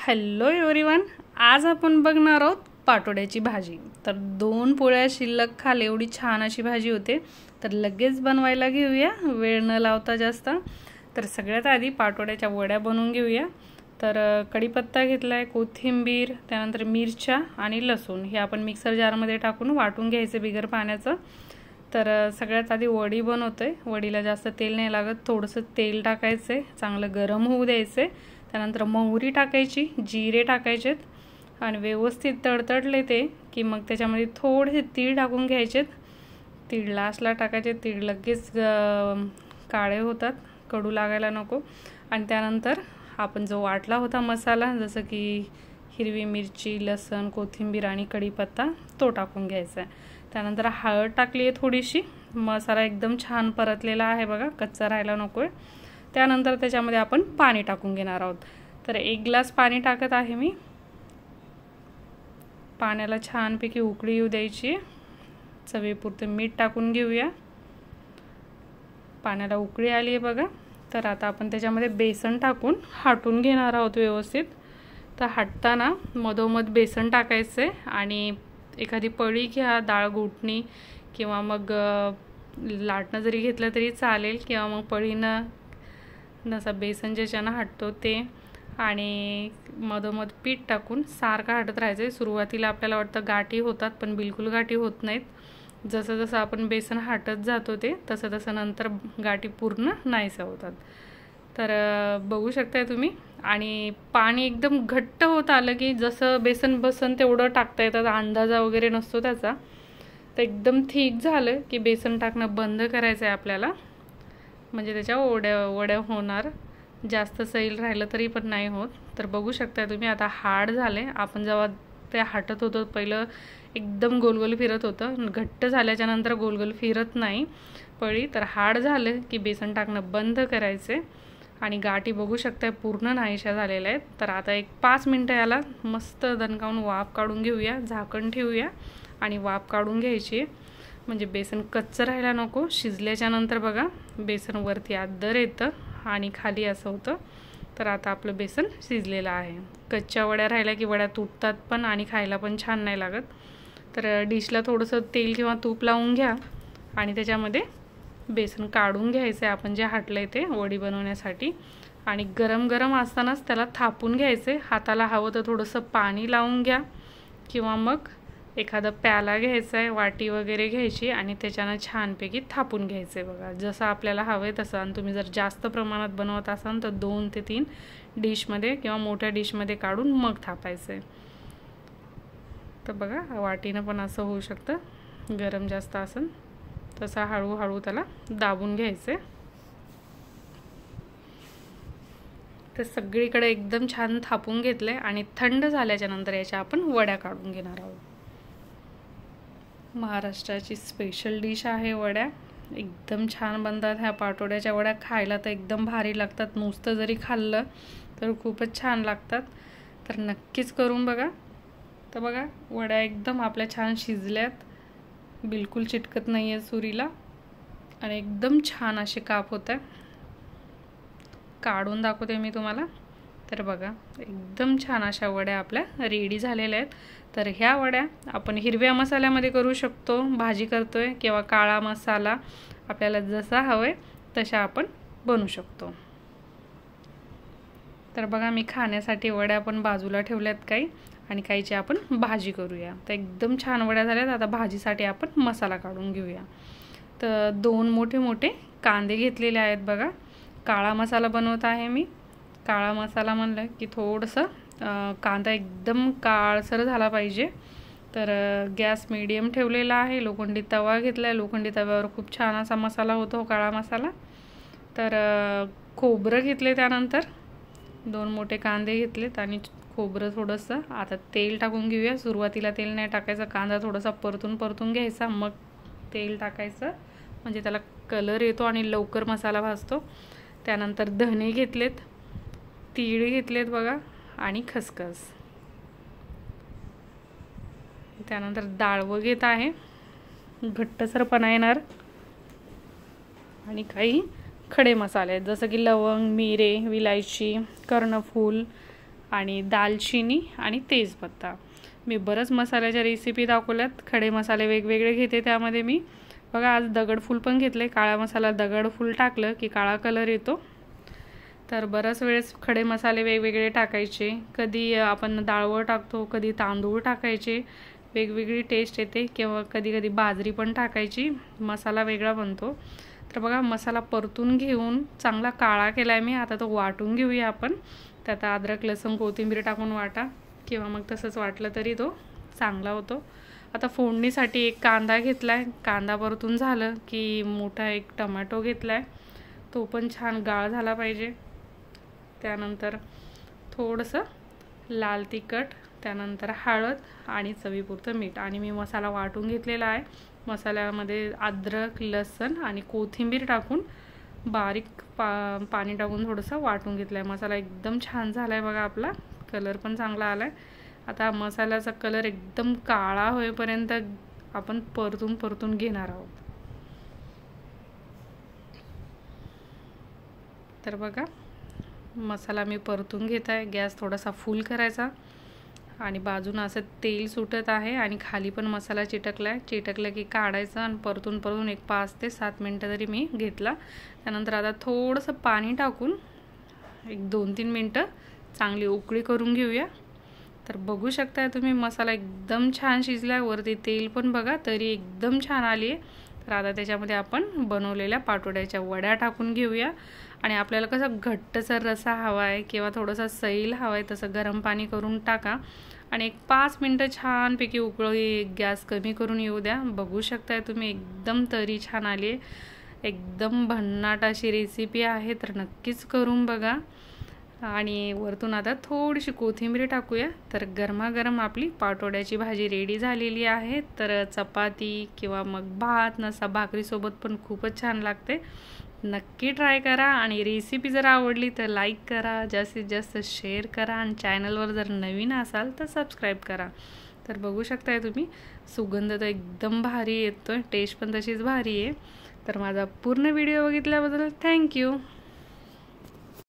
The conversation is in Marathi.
हॅलो एव्हरीवन, आज आपण बघणार आहोत पाटोड्याची भाजी। तर 2 पोळ्या शिल्लक खाल एवढी छान अशी भाजी होते। तर लगेच बनवायला घेऊया, वेळ न लावता जास्त। तर सगळ्यात आधी पाटोड्याच्या वड्या बनवून घेऊया। तर कढीपत्ता घेतलाय, कोथिंबीर, त्यानंतर मिरच्या आणि लसूण हे आपण मिक्सर जारमध्ये टाकून वाटून घ्यायचे बिगर पाण्याचं। तर सगळ्यात आधी वडी बनवतोय। वडीला जास्त तेल नाही लागत, थोडंसं तेल टाकायचे, चांगलं गरम होऊ द्यायचे। त्यानंतर मोहरी टाकायची, जिरे टाकायचे आणि व्यवस्थित तडतडले ते की मग त्याच्यामध्ये थोडेसे तीळ टाकून घ्यायचे। तीळ लास्टला टाकायचे, तीळ लगेच काळे होतात, कडू लागायला नको। आणि त्यानंतर आपण जो वाटला होता मसाला, जसं की हिरवी मिरची, लसूण, कोथिंबीर आणि कढीपत्ता, तो टाकून घ्यायचा। त्यानंतर हळद टाकली आहे थोडीशी। मसाला एकदम छान परतलेला आहे बघा, कच्चा राहायला नकोय। त्यानंतर त्याच्यामध्ये आपण पाणी टाकून घेणार आहोत। तर 1 ग्लास पाणी टाकत आहे मी। पाण्याला छानपैकी उकळी येऊ द्यायची। चवीपुरते मीठ टाकून घेऊया। पाण्याला उकळी आली आहे बघा। तर आता आपण त्याच्यामध्ये बेसन टाकून हाटून घेणार आहोत व्यवस्थित। तर हाटताना मधोमध बेसन टाकायचे आणि एखादी पळी घ्या, डाळ घोटणी किंवा मग लाटणं जरी घेतलं तरी चालेल, किंवा मग पळीनं नसा बेसन ज्याच्यानं हटतो ते, आणि मधोमध पीठ टाकून सारखं हटत राहायचं। सुरुवातीला आपल्याला वाटतं गाठी होतात, पण बिलकुल गाठी होत नाहीत। जसं जसं आपण बेसन हटत जातो ते तसं तसं नंतर गाठी पूर्ण नाहीशा होतात। तर बघू शकताय तुम्ही। आणि पाणी एकदम घट्ट होत आलं की जसं बेसन बसन तेवढं टाकता येतं, अंदाजा वगैरे नसतो त्याचा। तर एकदम थिक झालं की बेसन टाकणं बंद करायचं आहे आपल्याला, म्हणजे त्याच्या वड्या होणार। जास्त सैल राहिलं तरी पण नाही होत। तर बघू शकता तुम्ही, आता हार्ड झाले। आपण जेव्हा ते हटत होतो पहिलं एकदम गोलगोल फिरत होतं, घट्ट झाल्याच्या नंतर गोलगोल फिरत नाही पळी। तर हार्ड झालं की बेसन टाकणं बंद करायचे आणि गाठी बघू शकताय पूर्ण नाहीशा झालेल्या आहेत। तर आता 5 मिनिटं याला मस्त दणकावून वाफ काढून घेऊया, झाकण ठेवूया आणि वाफ काढून घ्यायची, म्हणजे बेसन कच्चं राहायला नको। शिजल्याच्या नंतर बघा बेसन वरती आदर येतं आणि खाली असं होतं। तर आता आपलं बेसन शिजलेलं आहे। कच्च्या वड्या राहिल्या की वड्या तुटतात पण आणि खायला पण छान नाही लागत। तर डिशला थोडंसं तेल किंवा तूप लावून घ्या आणि त्याच्यामध्ये बेसन काढून घ्यायचं आहे आपण जे हाटलंय ते वडी बनवण्यासाठी। आणि गरम गरम असतानाच त्याला थापून घ्यायचे। हाताला हवं तर थोडंसं पाणी लावून घ्या, किंवा मग एखादा प्याला घ्यायचा आहे, वाटी वगैरे घ्यायची आणि त्याच्यानं छानपैकी थापून घ्यायचं आहे बघा, जसं आपल्याला हवं आहे तसं। आणि तुम्ही जर जास्त प्रमाणात बनवत असाल तर 2 ते 3 डिशमध्ये किंवा मोठ्या डिशमध्ये काढून मग थापायचं आहे। तर बघा वाटीनं पण असं होऊ शकतं, गरम जास्त असेल तसा हळूहळू त्याला दाबून घ्यायचं। तर सगळीकडे एकदम छान थापून घेतले आणि थंड झाल्याच्या नंतर याच्या आपण वड्या काढून घेणार आहोत। महाराष्ट्राची स्पेशल डिश आहे वड्या, एकदम छान बनतात ह्या पाटोड्याच्या वड्या। खायला तर एकदम भारी लागतात, नुसतं जरी खाल्लं तर खूपच छान लागतात। तर नक्कीच करून बघा। तर बघा वड्या एकदम आपल्या छान शिजल्यात, बिलकुल चिटकत नाही आहे सुरीला आणि एकदम छान असे काप होत आहे। काढून दाखवते मी तुम्हाला। तर बघा एकदम छान अशा वड्या आपल्या रेडी झालेल्या आहेत। तर ह्या वड्या आपण हिरव्या मसाल्यामध्ये करू शकतो, भाजी करतोय, किंवा काळा मसाला, आपल्याला जसा हवंय तशा आपण बनवू शकतो। तर बघा मी खाण्यासाठी वड्या आपण बाजूला ठेवल्यात काही, आणि काहीची आपण भाजी करूया। तर एकदम छान वड्या झाल्यात। आता भाजीसाठी आपण मसाला काढून घेऊया। तर 2 मोठे मोठे कांदे घेतलेले आहेत बघा। काळा मसाला बनवत आहे मी। काळा मसाला म्हणलं की थोडंसं कांदा एकदम काळसर झाला पाहिजे। तर गॅस मीडियम ठेवलेला आहे, लोखंडी तवा घेतला आहे। लोखंडी तव्यावर खूप छान असा मसाला होतो काळा मसाला। तर खोबरं घेतले, त्यानंतर 2 मोठे कांदे घेतलेत आणि खोबरं थोडंसं। आता तेल टाकून घेऊया। सुरुवातीला तेल नाही टाकायचं, कांदा थोडासा परतून घ्यायचा, मग तेल टाकायचं, म्हणजे त्याला कलर येतो आणि लवकर मसाला भाजतो। त्यानंतर धने घेतलेत, तीळ घेतलेत बघा, आणि खसखस। त्यानंतर डाळवं घेत आहे, घट्टसरपणा येणार, आणि काही खडे मसाले आहेत, जसं की लवंग, मिरे, विलायची, कर्णफूल आणि दालचिनी आणि तेजपत्ता. मी बरंच मसाल्याच्या रेसिपी दाखवल्यात. खडे मसाले वेगवेगळे घेते. त्यामध्ये मी बघा आज दगडफूल पण घेतले. काळा मसाला दगडफूल टाकलं की काळा कलर येतो. तर बऱ्याच वेळेस खडे मसाले वेगवेगळे टाकायचे. कधी आपण डाळवळ टाकतो, कधी तांदूळ टाकायचे, वेगवेगळी टेस्ट येते. किंवा कधी कधी बाजरी पण टाकायची, मसाला वेगळा बनतो. तर बघा मसाला परतून घेऊन चांगला काळा केला आहे मी. आता तो वाटून घेऊया आपण. त्यात अद्रक लसूण कोथिंबीर टाकून वाटा, किंवा मग तसंच वाटलं तरी तो चांगला होतो. आता फोडणीसाठी एक कांदा घेतला आहे. कांदा परतून झालं की मोठा एक टोमॅटो घेतला आहे. तो पण छान गाळ झाला पाहिजे. त्यानंतर थोडंसं लाल तिखट, त्यानंतर हळद आणि चवीपुरतं मीठ. आणि मी मसाला वाटून घेतलेला आहे. मसाल्यामध्ये अद्रक लसूण आणि कोथिंबीर टाकून बारीक पाणी टाकून थोडंसं वाटून घेतलं आहे. मसाला एकदम छान झाला आहे बघा. आपला कलर पण चांगला आला आहे. आता मसाल्याचा कलर एकदम काळा होईपर्यंत आपण परतून घेणार आहोत. तर बघा मसाला मी परतून घेत आहे. गॅस थोडासा फुल करायचा आणि बाजून असं तेल सुटत आहे आणि खाली पण मसाला चिटकला आहे. चिटकलं की काढायचं आणि परतून एक 5 ते 7 मिनटं तरी मी घेतला. त्यानंतर आता थोडंसं पाणी टाकून एक 2-3 मिनटं चांगली उकळी करून घेऊया. तर बघू शकता तुम्ही मसाला एकदम छान शिजला आहे. वरती तेल पण बघा तरी एकदम छान आली आहे. तर आता त्याच्यामध्ये आपण बनवलेल्या पाटोड्याच्या वड्या टाकून घेऊया. आणि आपल्याला कसं घट्टसर रसा हवा आहे किंवा थोडासा सैल हवा आहे तसं गरम पाणी करून टाका आणि एक 5 मिनटं छानपैकी उकळी गॅस कमी करून येऊ द्या. बघू शकताय तुम्ही एकदम तरी छान आली आहे. एकदम भन्नाट अशी रेसिपी आहे. तर नक्कीच करून बघा. आणि वरतून आता थोडीशी कोथिंबीर टाकूया. तर गरमागरम आपली पाटोड्याची भाजी रेडी झालेली आहे. तर चपाती किंवा मग भात नसा भाकरीसोबत पण खूपच छान लागते. नक्की ट्राय करा. आणि रेसिपी जर आवडली तर लाईक करा, जास्तीत जास्त शेअर करा आणि चॅनलवर जर नवीन असाल तर सबस्क्राईब करा. तर बघू शकताय तुम्ही सुगंध तर एकदम भारी येतोय, टेस्ट पण तशीच भारी आहे. तर माझा पूर्ण व्हिडिओ बघितल्याबद्दल थँक्यू.